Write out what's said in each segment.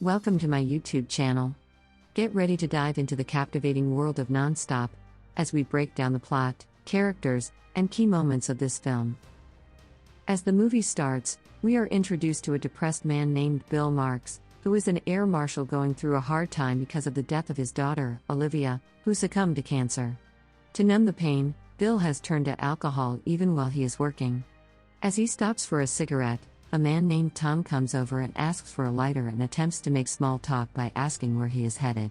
Welcome to my YouTube channel. Get ready to dive into the captivating world of Nonstop as we break down the plot, characters, and key moments of this film. As the movie starts, we are introduced to a depressed man named Bill Marks, who is an air marshal going through a hard time because of the death of his daughter, Olivia, who succumbed to cancer. To numb the pain, Bill has turned to alcohol even while he is working. As he stops for a cigarette, a man named Tom comes over and asks for a lighter and attempts to make small talk by asking where he is headed.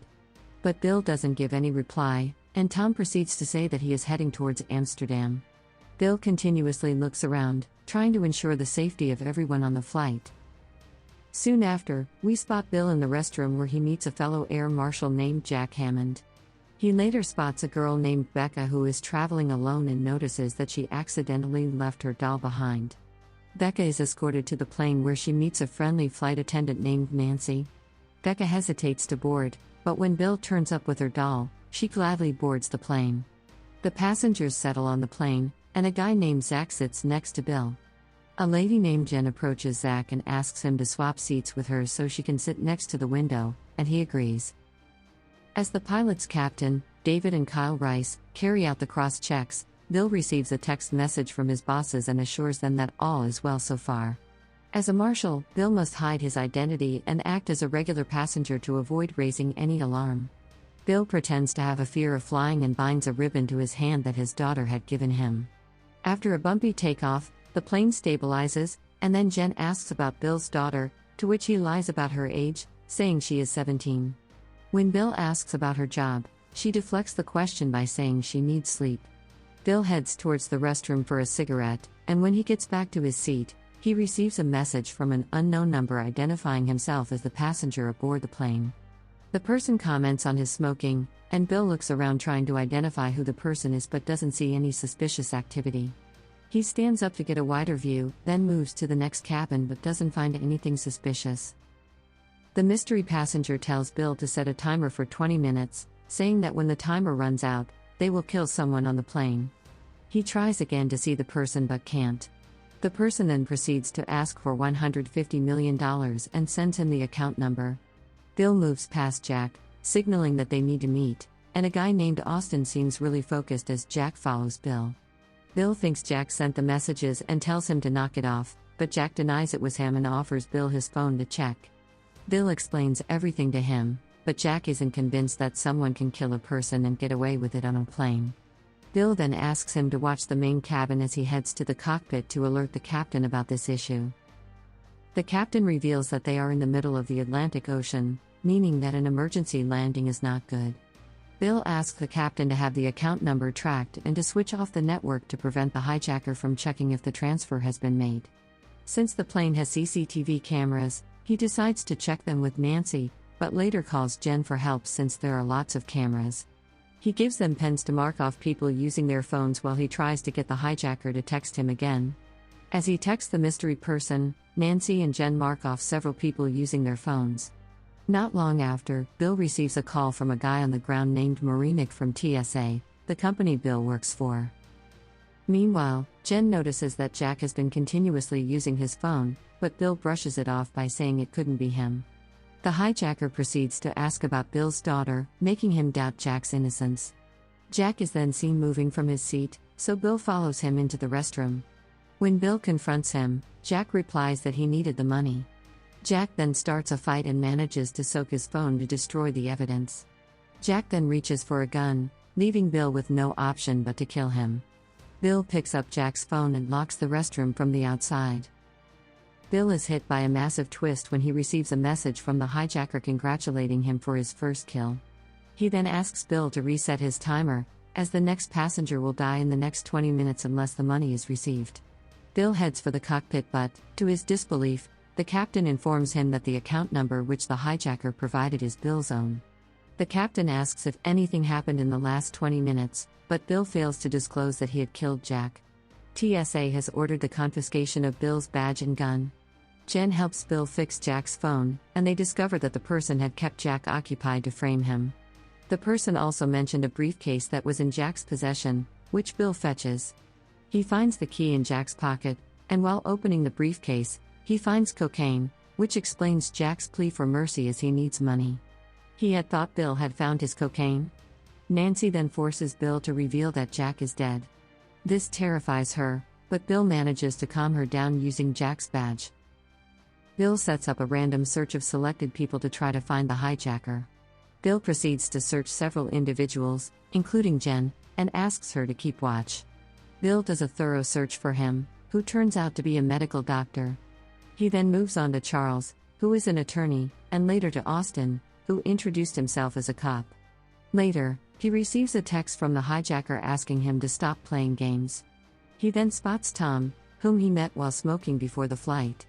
But Bill doesn't give any reply, and Tom proceeds to say that he is heading towards Amsterdam. Bill continuously looks around, trying to ensure the safety of everyone on the flight. Soon after, we spot Bill in the restroom where he meets a fellow air marshal named Jack Hammond. He later spots a girl named Becca who is traveling alone and notices that she accidentally left her doll behind. Becca is escorted to the plane where she meets a friendly flight attendant named Nancy. Becca hesitates to board, but when Bill turns up with her doll, she gladly boards the plane. The passengers settle on the plane, and a guy named Zach sits next to Bill. A lady named Jen approaches Zach and asks him to swap seats with her so she can sit next to the window, and he agrees. As the pilot's captain, David and Kyle Rice, carry out the cross-checks, Bill receives a text message from his bosses and assures them that all is well so far. As a marshal, Bill must hide his identity and act as a regular passenger to avoid raising any alarm. Bill pretends to have a fear of flying and binds a ribbon to his hand that his daughter had given him. After a bumpy takeoff, the plane stabilizes, and then Jen asks about Bill's daughter, to which he lies about her age, saying she is 17. When Bill asks about her job, she deflects the question by saying she needs sleep. Bill heads towards the restroom for a cigarette, and when he gets back to his seat, he receives a message from an unknown number identifying himself as the passenger aboard the plane. The person comments on his smoking, and Bill looks around trying to identify who the person is but doesn't see any suspicious activity. He stands up to get a wider view, then moves to the next cabin but doesn't find anything suspicious. The mystery passenger tells Bill to set a timer for 20 minutes, saying that when the timer runs out, they will kill someone on the plane. He tries again to see the person but can't. The person then proceeds to ask for $150 million and sends him the account number. Bill moves past Jack, signaling that they need to meet, and a guy named Austin seems really focused as Jack follows Bill. Bill thinks Jack sent the messages and tells him to knock it off, but Jack denies it was him and offers Bill his phone to check. Bill explains everything to him, but Jack isn't convinced that someone can kill a person and get away with it on a plane. Bill then asks him to watch the main cabin as he heads to the cockpit to alert the captain about this issue. The captain reveals that they are in the middle of the Atlantic Ocean, meaning that an emergency landing is not good. Bill asks the captain to have the account number tracked and to switch off the network to prevent the hijacker from checking if the transfer has been made. Since the plane has CCTV cameras, he decides to check them with Nancy, but later calls Jen for help since there are lots of cameras. He gives them pens to mark off people using their phones while he tries to get the hijacker to text him again. As he texts the mystery person, Nancy and Jen mark off several people using their phones. Not long after, Bill receives a call from a guy on the ground named Marinik from TSA, the company Bill works for. Meanwhile, Jen notices that Jack has been continuously using his phone, but Bill brushes it off by saying it couldn't be him. The hijacker proceeds to ask about Bill's daughter, making him doubt Jack's innocence. Jack is then seen moving from his seat, so Bill follows him into the restroom. When Bill confronts him, Jack replies that he needed the money. Jack then starts a fight and manages to soak his phone to destroy the evidence. Jack then reaches for a gun, leaving Bill with no option but to kill him. Bill picks up Jack's phone and locks the restroom from the outside. Bill is hit by a massive twist when he receives a message from the hijacker congratulating him for his first kill. He then asks Bill to reset his timer, as the next passenger will die in the next 20 minutes unless the money is received. Bill heads for the cockpit but, to his disbelief, the captain informs him that the account number which the hijacker provided is Bill's own. The captain asks if anything happened in the last 20 minutes, but Bill fails to disclose that he had killed Jack. TSA has ordered the confiscation of Bill's badge and gun. Jen helps Bill fix Jack's phone, and they discover that the person had kept Jack occupied to frame him. The person also mentioned a briefcase that was in Jack's possession, which Bill fetches. He finds the key in Jack's pocket, and while opening the briefcase, he finds cocaine, which explains Jack's plea for mercy as he needs money. He had thought Bill had found his cocaine. Nancy then forces Bill to reveal that Jack is dead. This terrifies her, but Bill manages to calm her down using Jack's badge. Bill sets up a random search of selected people to try to find the hijacker. Bill proceeds to search several individuals, including Jen, and asks her to keep watch. Bill does a thorough search for him, who turns out to be a medical doctor. He then moves on to Charles, who is an attorney, and later to Austin, who introduced himself as a cop. Later, he receives a text from the hijacker asking him to stop playing games. He then spots Tom, whom he met while smoking before the flight.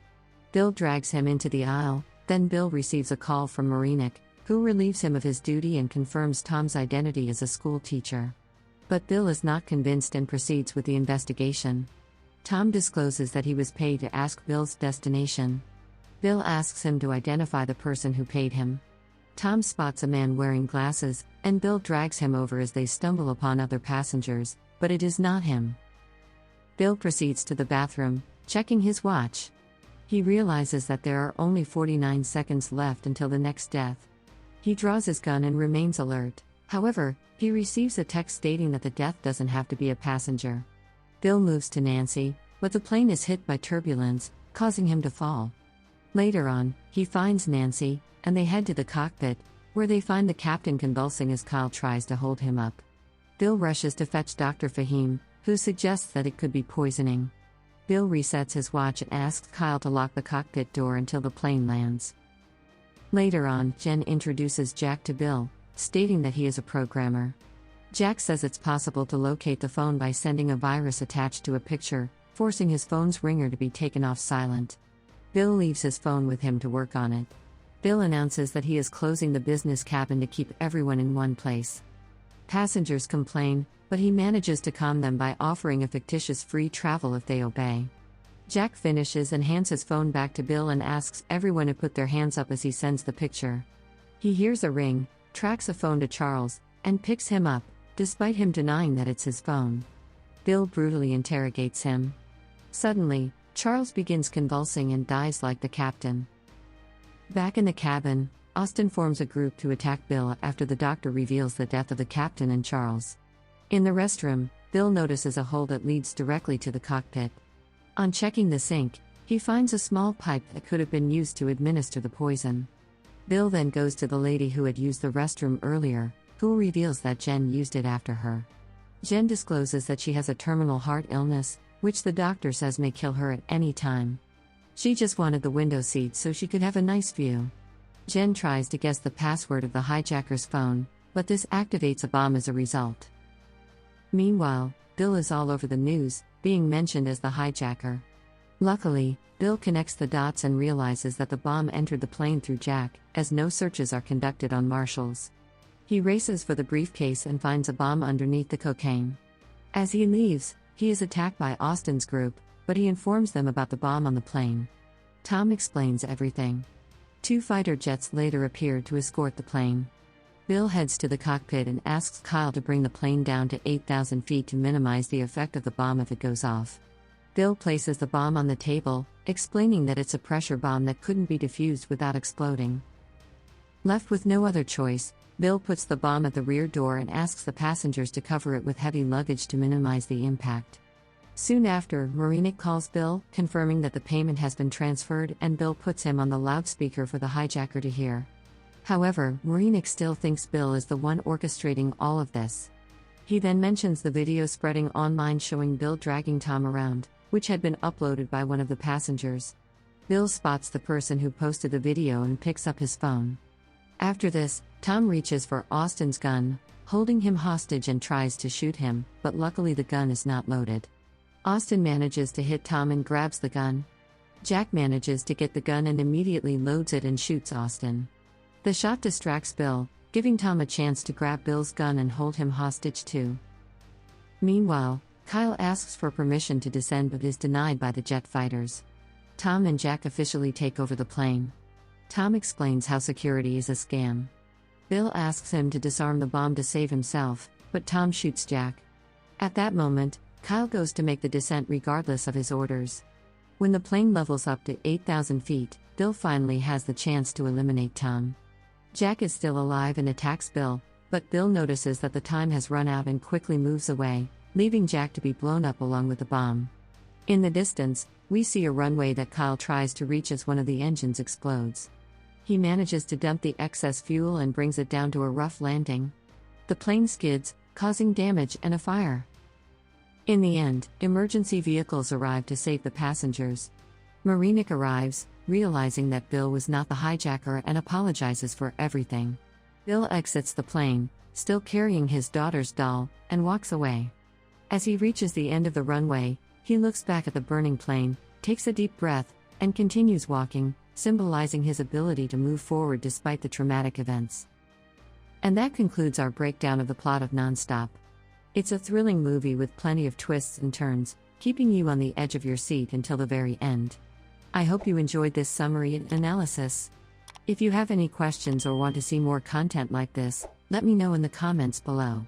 Bill drags him into the aisle, then Bill receives a call from Marinik, who relieves him of his duty and confirms Tom's identity as a school teacher. But Bill is not convinced and proceeds with the investigation. Tom discloses that he was paid to ask Bill's destination. Bill asks him to identify the person who paid him. Tom spots a man wearing glasses, and Bill drags him over as they stumble upon other passengers, but it is not him. Bill proceeds to the bathroom, checking his watch. He realizes that there are only 49 seconds left until the next death. He draws his gun and remains alert. However, he receives a text stating that the death doesn't have to be a passenger. Bill moves to Nancy, but the plane is hit by turbulence, causing him to fall. Later on, he finds Nancy, and they head to the cockpit, where they find the captain convulsing as Kyle tries to hold him up. Bill rushes to fetch Dr. Fahim, who suggests that it could be poisoning. Bill resets his watch and asks Kyle to lock the cockpit door until the plane lands. Later on, Jen introduces Jack to Bill, stating that he is a programmer. Jack says it's possible to locate the phone by sending a virus attached to a picture, forcing his phone's ringer to be taken off silent. Bill leaves his phone with him to work on it. Bill announces that he is closing the business cabin to keep everyone in one place. Passengers complain, but he manages to calm them by offering a fictitious free travel if they obey. Jack finishes and hands his phone back to Bill and asks everyone to put their hands up as he sends the picture. He hears a ring, tracks a phone to Charles, and picks him up, despite him denying that it's his phone. Bill brutally interrogates him. Suddenly, Charles begins convulsing and dies like the captain. Back in the cabin, Austin forms a group to attack Bill after the doctor reveals the death of the captain and Charles. In the restroom, Bill notices a hole that leads directly to the cockpit. On checking the sink, he finds a small pipe that could have been used to administer the poison. Bill then goes to the lady who had used the restroom earlier, who reveals that Jen used it after her. Jen discloses that she has a terminal heart illness, which the doctor says may kill her at any time. She just wanted the window seat so she could have a nice view. Jen tries to guess the password of the hijacker's phone, but this activates a bomb as a result. Meanwhile, Bill is all over the news, being mentioned as the hijacker. Luckily, Bill connects the dots and realizes that the bomb entered the plane through Jack, as no searches are conducted on marshals. He races for the briefcase and finds a bomb underneath the cocaine. As he leaves, he is attacked by Austin's group, but he informs them about the bomb on the plane. Tom explains everything. 2 fighter jets later appear to escort the plane. Bill heads to the cockpit and asks Kyle to bring the plane down to 8,000 feet to minimize the effect of the bomb if it goes off. Bill places the bomb on the table, explaining that it's a pressure bomb that couldn't be defused without exploding. Left with no other choice, Bill puts the bomb at the rear door and asks the passengers to cover it with heavy luggage to minimize the impact. Soon after, Marinik calls Bill, confirming that the payment has been transferred, and Bill puts him on the loudspeaker for the hijacker to hear. However, Marinik still thinks Bill is the one orchestrating all of this. He then mentions the video spreading online showing Bill dragging Tom around, which had been uploaded by one of the passengers. Bill spots the person who posted the video and picks up his phone. After this, Tom reaches for Austin's gun, holding him hostage and tries to shoot him, but luckily the gun is not loaded. Austin manages to hit Tom and grabs the gun. Jack manages to get the gun and immediately loads it and shoots Austin. The shot distracts Bill, giving Tom a chance to grab Bill's gun and hold him hostage too. Meanwhile, Kyle asks for permission to descend but is denied by the jet fighters. Tom and Jack officially take over the plane. Tom explains how security is a scam. Bill asks him to disarm the bomb to save himself, but Tom shoots Jack. At that moment, Kyle goes to make the descent regardless of his orders. When the plane levels up to 8,000 feet, Bill finally has the chance to eliminate Tom. Jack is still alive and attacks Bill, but Bill notices that the time has run out and quickly moves away, leaving Jack to be blown up along with the bomb. In the distance, we see a runway that Kyle tries to reach as one of the engines explodes. He manages to dump the excess fuel and brings it down to a rough landing. The plane skids, causing damage and a fire. In the end, emergency vehicles arrive to save the passengers. Marinick arrives, realizing that Bill was not the hijacker, and apologizes for everything. Bill exits the plane, still carrying his daughter's doll, and walks away. As he reaches the end of the runway, he looks back at the burning plane, takes a deep breath, and continues walking, symbolizing his ability to move forward despite the traumatic events. And that concludes our breakdown of the plot of Nonstop. It's a thrilling movie with plenty of twists and turns, keeping you on the edge of your seat until the very end. I hope you enjoyed this summary and analysis. If you have any questions or want to see more content like this, let me know in the comments below.